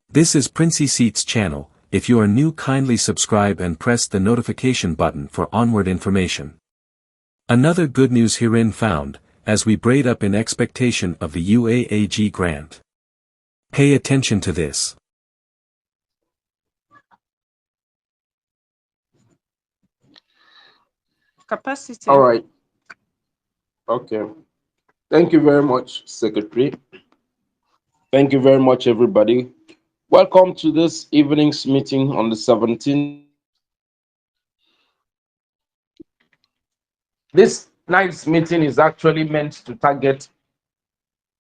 This is Princey Seats channel. If you are new, kindly subscribe and press the notification button for onward information. Another good news herein found, as we braid up in expectation of the UAAG grant. Pay attention to this. Capacity. All right. Okay. Thank you very much, Secretary. Thank you very much, everybody. Welcome to this evening's meeting on the 17th. This night's meeting is actually meant to target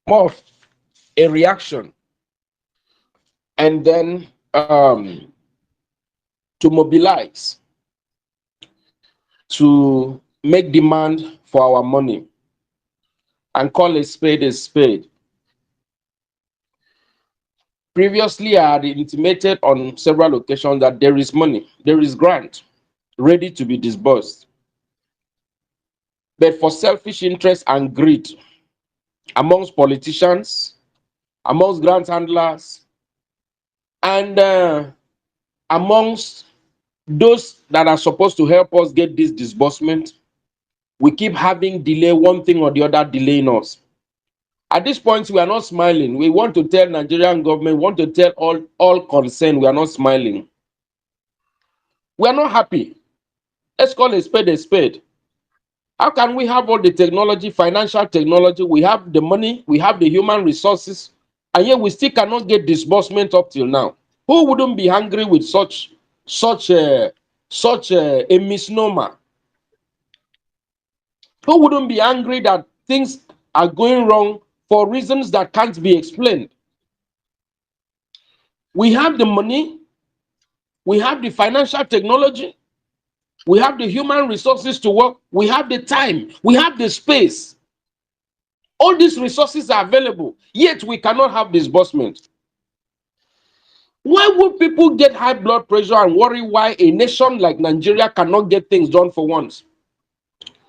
more of a reaction and then to mobilize, to make demand for our money and call a spade a spade. Previously, I had intimated on several occasions that there is money, there is grant ready to be disbursed. But for selfish interest and greed amongst politicians, amongst grant handlers, and amongst those that are supposed to help us get this disbursement, we keep having delay, one thing or the other delaying us. At this point, we are not smiling. We want to tell Nigerian government, want to tell all concerned, we are not smiling. We are not happy. Let's call a spade a spade. How can we have all the technology, financial technology, we have the money, we have the human resources, and yet we still cannot get disbursement up till now? Who wouldn't be angry with such a misnomer? Who wouldn't be angry that things are going wrong for reasons that can't be explained? We have the money, we have the financial technology, we have the human resources to work, we have the time, we have the space. All these resources are available, yet we cannot have disbursement. Why would people get high blood pressure and worry why a nation like Nigeria cannot get things done for once?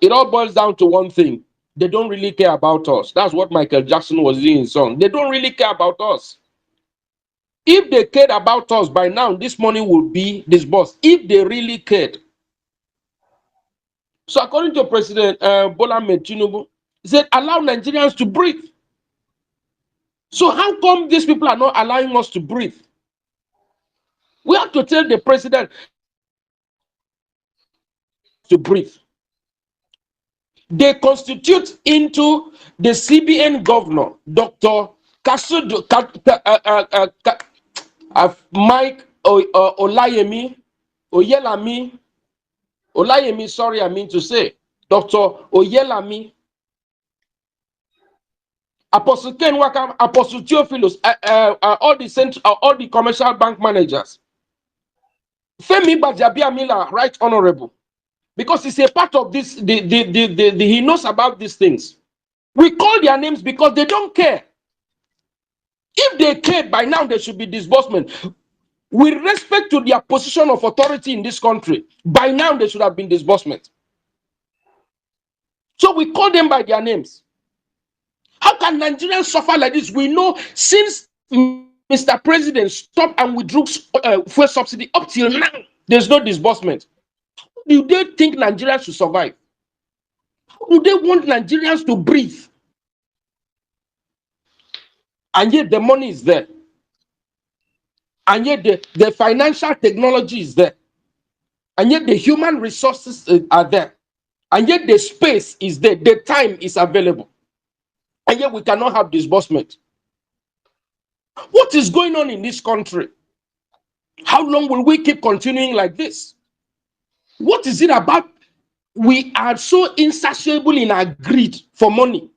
It all boils down to one thing. They don't really care about us. That's what Michael Jackson was doing in his song. They don't really care about us. If they cared about us, by now, this money would be disbursed. If they really cared. So according to President Bola Ahmed Tinubu, he said, allow Nigerians to breathe. So how come these people are not allowing us to breathe? We have to tell the president to breathe. They constitute into the CBN governor, Dr. Mike Olayemi, sorry, I mean to say, Dr. Oyelami, Apostle Ken Wakam, Apostle Theophilus, all the commercial bank managers. Femi Bajabiamila, right honorable, because he's a part of this, he knows about these things. We call their names because they don't care. If they cared, by now there should be disbursement. With respect to their position of authority in this country, by now there should have been disbursement. So we call them by their names. How can Nigerians suffer like this? We know since Mr. President stopped and withdrew fuel subsidy up till now, there's no disbursement. How do they think Nigerians should survive? How do they want Nigerians to breathe? And yet the money is there. And yet the financial technology is there. And yet the human resources are there. And yet the space is there. The time is available. And yet we cannot have disbursement. What is going on in this country? How long will we keep continuing like this? What is it about? We are so insatiable in our greed for money.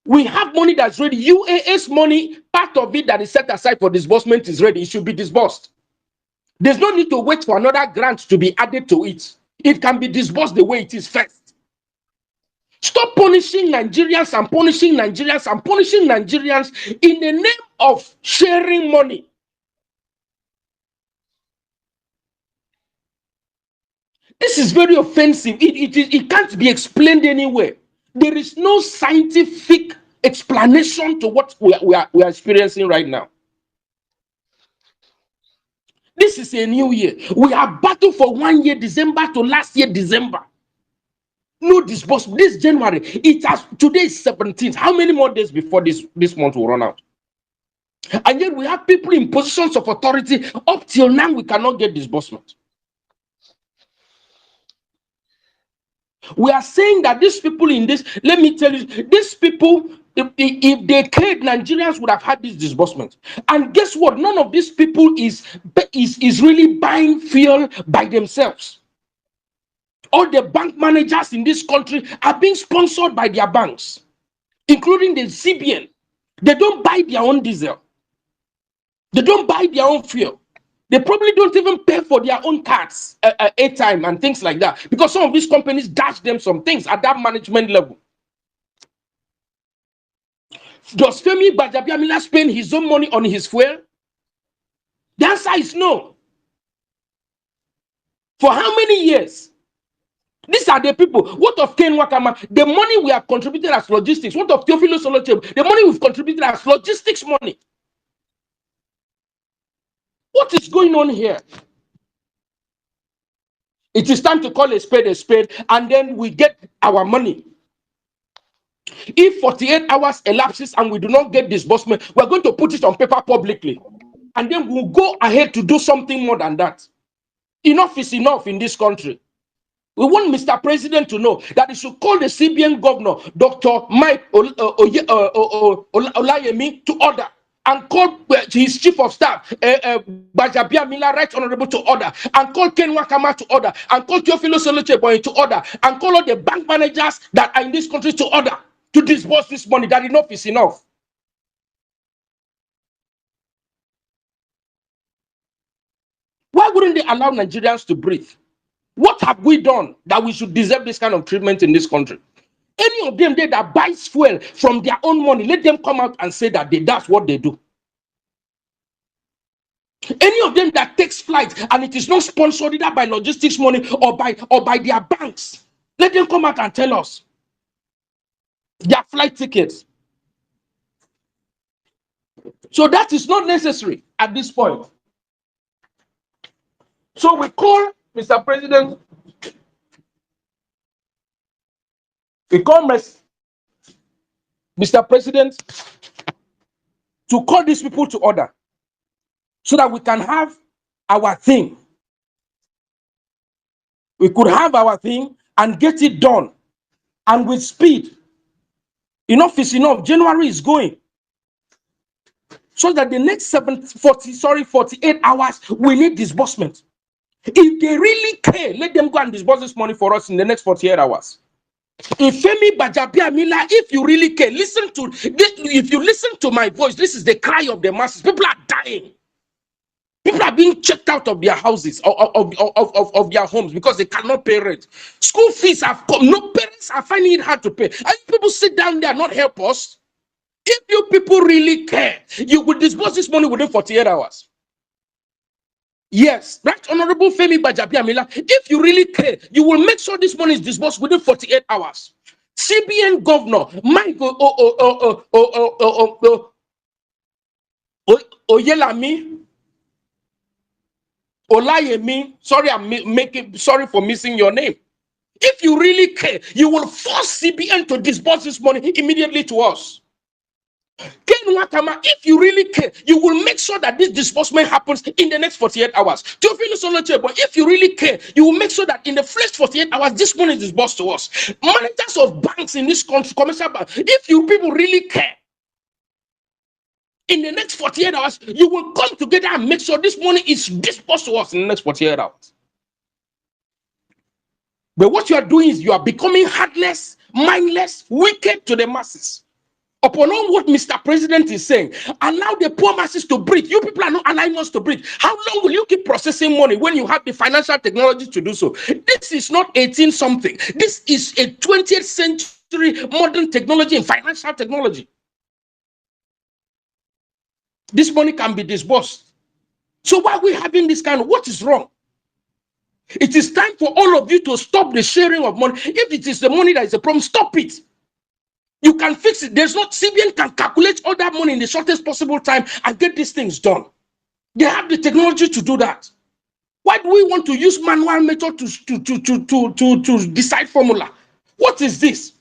We have money that's ready. UAS money, part of it that is set aside for disbursement is ready. It should be disbursed. There's no need to wait for another grant to be added to it. It can be disbursed the way it is first. Stop punishing Nigerians and punishing Nigerians and punishing Nigerians in the name of sharing money. This is very offensive. It can't be explained anywhere. There is no scientific explanation to what we are experiencing right now. This is a new year. We have battled for 1 year, December to last year, December. No disbursement. This January, it has, today is 17th. How many more days before this month will run out? And yet we have people in positions of authority. Up till now, we cannot get disbursement. We are saying that these people in this, let me tell you, these people, if they cared, Nigerians would have had this disbursement. And guess what? None of these people is really buying fuel by themselves. All the bank managers in this country are being sponsored by their banks, including the CBN. They don't buy their own diesel. They don't buy their own fuel. They probably don't even pay for their own cards, airtime and things like that, because some of these companies dash them some things at that management level. Does Femi Gbajabiamila spend his own money on his fuel? The answer is no. For how many years? These are the people. What of Ken Wakama? The money we have contributed as logistics. What of Theophilus Oloche? The money we've contributed as logistics money. What is going on here? It is time to call a spade, and then we get our money. If 48 hours elapses and we do not get disbursement, we're going to put it on paper publicly. And then we'll go ahead to do something more than that. Enough is enough in this country. We want Mr. President to know that he should call the CBN governor, Dr. Mike Olayemi, to order, and call his chief of staff, Gbajabiamila, Right Honorable, to order, and call Ken Wakama to order, and call Theophilus Oloche to order, and call all the bank managers that are in this country to order to disburse this money, that enough is enough. Why wouldn't they allow Nigerians to breathe? What have we done that we should deserve this kind of treatment in this country? Any of them there that buys fuel from their own money, let them come out and say that that's what they do. Any of them that takes flights and it is not sponsored either by logistics money or by their banks, let them come out and tell us their flight tickets. So that is not necessary at this point. So we call Mr. President, Mr. President to call these people to order so that we can have our thing. We could have our thing and get it done, and with speed. Enough is enough. January is going. So that the next 48 hours, we need disbursement. If they really care, let them go and disburse this money for us in the next 48 hours. If Femi Gbajabiamila, if you really care, if you listen to my voice, this is the cry of the masses. People are dying. People are being checked out of their houses, of their homes, because they cannot pay rent. School fees have come. No, parents are finding it hard to pay. And people sit down there and not help us. If you people really care, you will disburse this money within 48 hours. Yes, Right Honorable Femi Gbajabiamila, if you really care, you will make sure this money is disbursed within 48 hours. CBN Governor Mike Olayemi, sorry for missing your name. If you really care, you will force CBN to disburse this money immediately to us. Ken Wakama, if you really care, you will make sure that this disbursement happens in the next 48 hours. Theophilus Oloche, but if you really care, you will make sure that in the first 48 hours, this money is disbursed to us. Managers of banks in this country, commercial bank, if you people really care, in the next 48 hours, you will come together and make sure this money is disbursed to us in the next 48 hours. But what you are doing is you are becoming heartless, mindless, wicked to the masses. Upon all what Mr. President is saying, allow the poor masses to breathe. You people are not allowing us to breathe. How long will you keep processing money when you have the financial technology to do so? This is not 18 something. This is a 20th century modern technology and financial technology. This money can be disbursed. So why are we having this kind of, what is wrong? It is time for all of you to stop the sharing of money. If it is the money that is a problem, stop it. You can fix it. CBN can calculate all that money in the shortest possible time and get these things done. They have the technology to do that. Why do we want to use manual method to decide formula? What is this?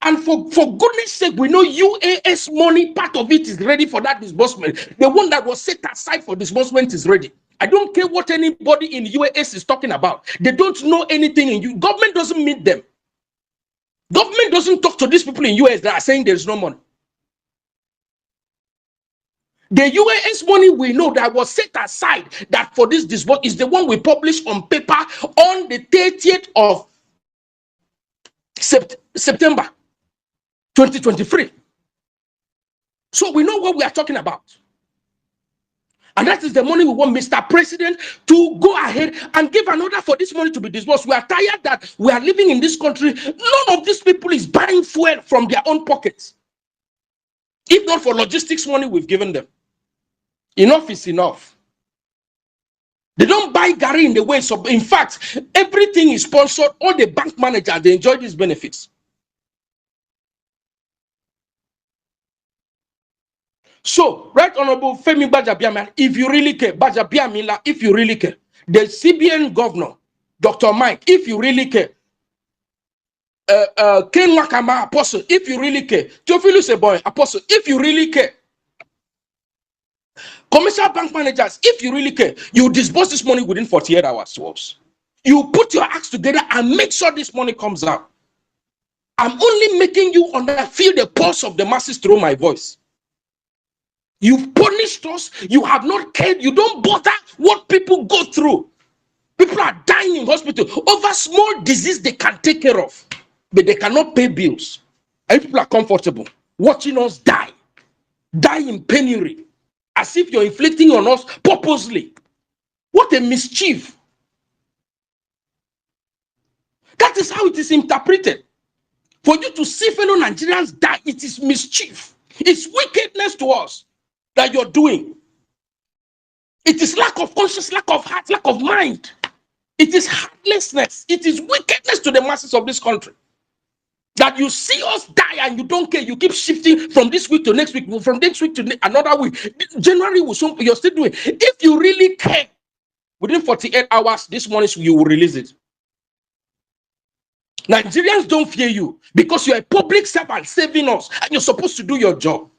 And for goodness sake, we know UAS money, part of it is ready for that disbursement. The one that was set aside for disbursement is ready. I don't care what anybody in UAS is talking about. They don't know anything in you. Government doesn't meet them. Government doesn't talk to these people in US that are saying there's no money. The UAS money we know that was set aside that for this disbursement is the one we published on paper on the 30th of September 2023. So we know what we are talking about. And that is the money we want Mr. President to go ahead and give an order for this money to be disbursed. We are tired that we are living in this country. None of these people is buying fuel from their own pockets. If not for logistics money we've given them. Enough is enough. They don't buy Gary in the way. So in fact, everything is sponsored. All the bank managers, they enjoy these benefits. So, Right Honorable Femi Gbajabiamila, if you really care, Gbajabiamila, if you really care, the CBN governor, Dr. Mike, if you really care, Ken Wakama, Apostle, if you really care, Theophilus Eboy, Apostle, if you really care, commercial bank managers, if you really care, you disburse this money within 48 hours to us. You put your acts together and make sure this money comes out. I'm only making you feel the pulse of the masses through my voice. You've punished us. You have not cared. You don't bother what people go through. People are dying in hospital over small disease they can take care of, but they cannot pay bills. And people are comfortable watching us die in penury, as if you're inflicting on us purposely. What a mischief. That is how it is interpreted. For you to see fellow Nigerians die, it is mischief. It's wickedness to us that you're doing. It is lack of conscience, lack of heart, lack of mind. It is heartlessness. It is wickedness to the masses of this country. That you see us die and you don't care. You keep shifting from this week to next week, from next week to another week. January, you're still doing. If you really care, within 48 hours, this morning, you will release it. Nigerians don't fear you because you're a public servant saving us and you're supposed to do your job.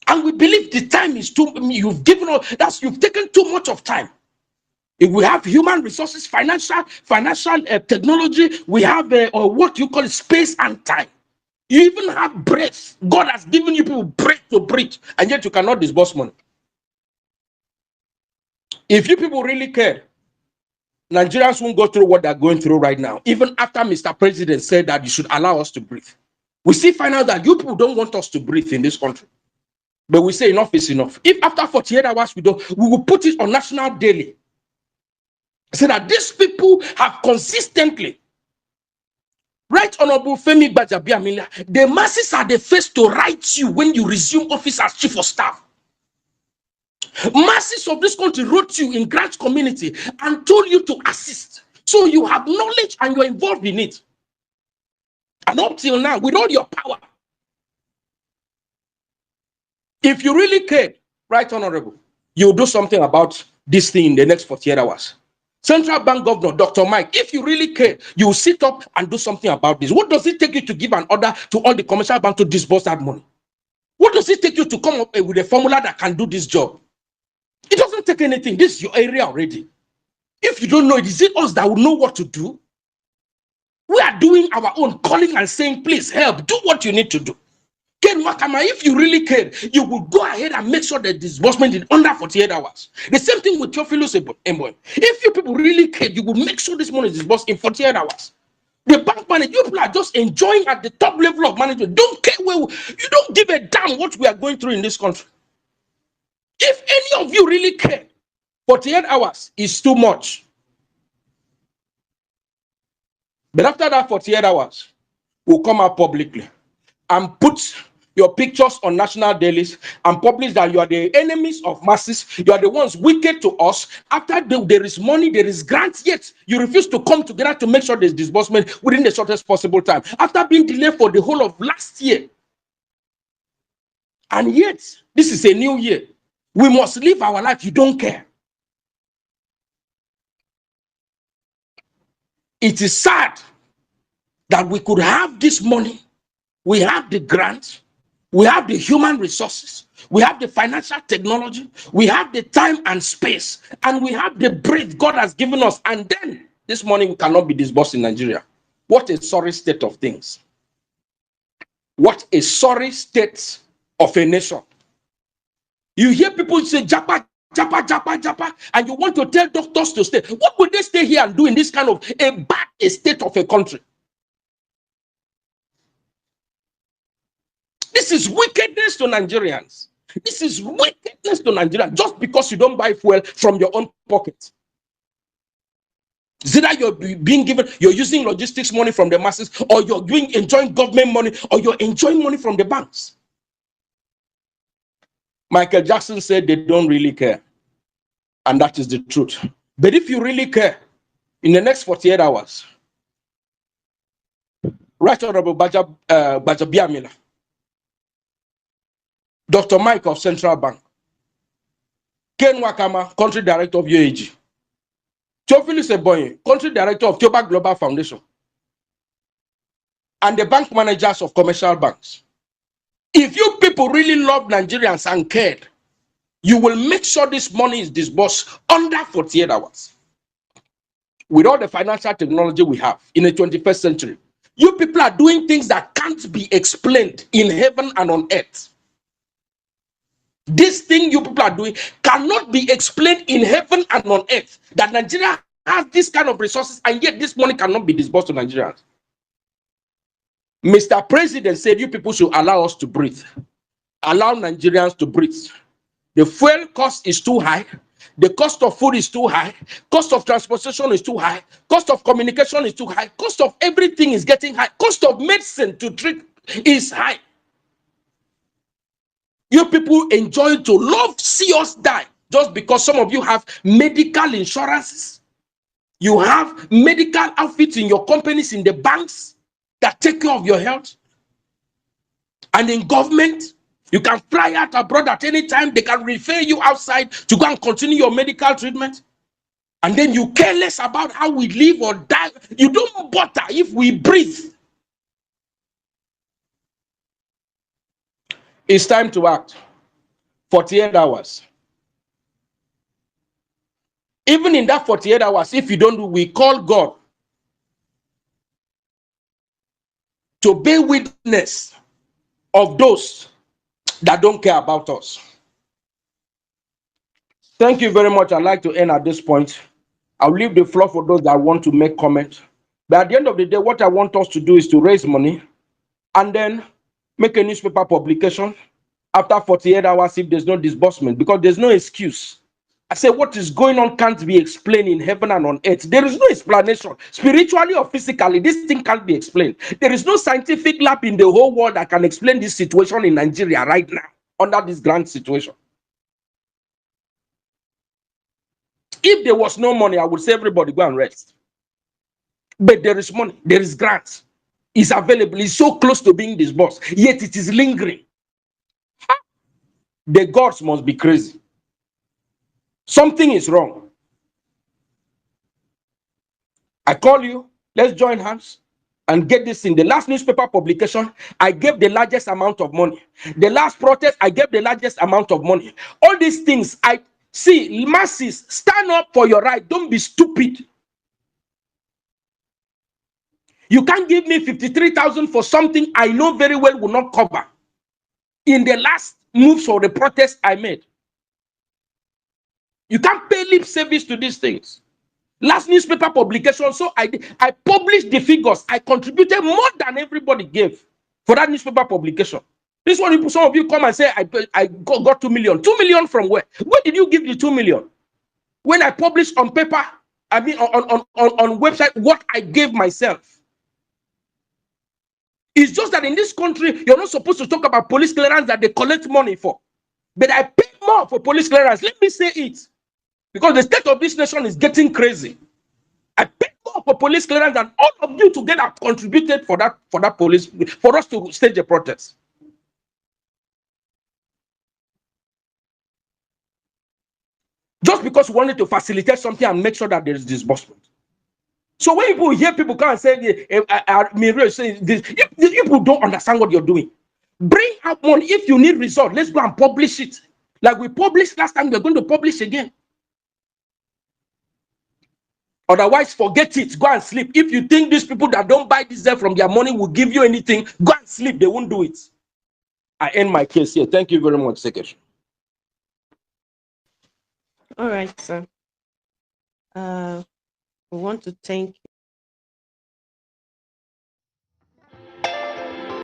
And we believe the time is you've taken too much of time. If we have human resources, financial technology, we have what you call space and time. You even have breath. God has given you people breath to breathe, and yet you cannot disburse money. If you people really care, Nigerians won't go through what they're going through right now. Even after Mr. President said that you should allow us to breathe. We still find out that you people don't want us to breathe in this country. But we say enough is enough. If after 48 hours we will put it on national daily. So that these people have consistently, Right Honorable Femi Gbajabiamila, the masses are the first to write you when you resume office as chief of staff. Masses of this country wrote you in Grant community and told you to assist. So you have knowledge and you're involved in it. And up till now, with all your power, if you really cared, Right Honorable, you'll do something about this thing in the next 48 hours. Central Bank Governor, Dr. Mike, if you really care, you will sit up and do something about this. What does it take you to give an order to all the commercial banks to disburse that money? What does it take you to come up with a formula that can do this job? It doesn't take anything. This is your area already. If you don't know it, is it us that will know what to do? We are doing our own calling and saying, please help, do what you need to do. Ken Wakama, if you really care, you will go ahead and make sure that disbursement is under 48 hours. The same thing with Theophilus Eboy. If you people really care, you will make sure this money is disbursed in 48 hours. The bank manager, you people are just enjoying at the top level of management. Don't care you don't give a damn what we are going through in this country. If any of you really care, 48 hours is too much. But after that 48 hours, we'll come out publicly and put your pictures on national dailies and publish that you are the enemies of masses. You are the ones wicked to us. After there is money, there is grants, yet you refuse to come together to make sure there's disbursement within the shortest possible time. After being delayed for the whole of last year. And yet, this is a new year. We must live our life. You don't care. It is sad that we could have this money. We have the grant. We have the human resources. We have the financial technology. We have the time and space. And we have the breath God has given us. And then this money we cannot be disbursed in Nigeria. What a sorry state of things. What a sorry state of a nation. You hear people say, Japa, Japa, Japa, Japa, and you want to tell doctors to stay. What would they stay here and do in this kind of a bad state of a country? This is wickedness to Nigerians. This is wickedness to Nigerians just because you don't buy fuel from your own pocket. Is it that you're being given, you're using logistics money from the masses, or you're enjoying government money, or you're enjoying money from the banks? Michael Jackson said they don't really care. And that is the truth. But if you really care, in the next 48 hours, Right Honorable Bajabiamila, Dr. Mike of Central Bank, Ken Wakama, Country Director of UAAG, Theophilus Eboye, Country Director of Theobarth Global Foundation, and the bank managers of commercial banks. If you people really love Nigerians and cared, you will make sure this money is disbursed under 48 hours. With all the financial technology we have in the 21st century, you people are doing things that can't be explained in heaven and on earth. This thing you people are doing cannot be explained in heaven and on earth. That Nigeria has this kind of resources and yet this money cannot be disbursed to Nigerians. Mr. President said you people should allow us to breathe. Allow Nigerians to breathe. The fuel cost is too high. The cost of food is too high. Cost of transportation is too high. Cost of communication is too high. Cost of everything is getting high. Cost of medicine to treat is high. You people enjoy to love see us die just because some of you have medical insurances. You have medical outfits in your companies, in the banks that take care of your health. And in government, you can fly out abroad at any time. They can refer you outside to go and continue your medical treatment. And then you care less about how we live or die. You don't bother if we breathe. It's time to act. 48 hours. Even in that 48 hours, if you don't do, we call God to bear witness of those that don't care about us. Thank you very much. I'd like to end at this point. I'll leave the floor for those that want to make comments. But at the end of the day, what I want us to do is to raise money and then make a newspaper publication after 48 hours if there's no disbursement, because there's no excuse. I say what is going on can't be explained in heaven and on earth. There is no explanation. Spiritually or physically, this thing can't be explained. There is no scientific lab in the whole world that can explain this situation in Nigeria right now under this grant situation. If there was no money, I would say everybody go and rest. But there is money, there is grants. It's available, it's so close to being disbursed, yet it is lingering. The gods must be crazy. Something is wrong. I call you, let's join hands and get this in. The last newspaper publication, I gave the largest amount of money. The last protest, I gave the largest amount of money. All these things, I see, masses, stand up for your right. Don't be stupid. You can't give me 53,000 for something I know very well will not cover. In the last moves for the protest I made. You can't pay lip service to these things. Last newspaper publication, so I published the figures. I contributed more than everybody gave for that newspaper publication. This one, some of you come and say, I got 2 million. 2 million from where? Where did you give the 2 million? When I published on paper, I mean on website, what I gave myself. It's just that in this country, you're not supposed to talk about police clearance that they collect money for. But I pay more for police clearance. Let me say it. Because the state of this nation is getting crazy. I pay more for police clearance than all of you together contributed for that police, for us to stage a protest. Just because we wanted to facilitate something and make sure that there is disbursement. So when people hear people come and say, say this, if people don't understand what you're doing, bring out money. If you need result, let's go and publish it. Like we published last time, we're going to publish again. Otherwise, forget it. Go and sleep. If you think these people that don't buy diesel from their money will give you anything, go and sleep. They won't do it. I end my case here. Thank you very much, Secretary. All right, sir. We want to thank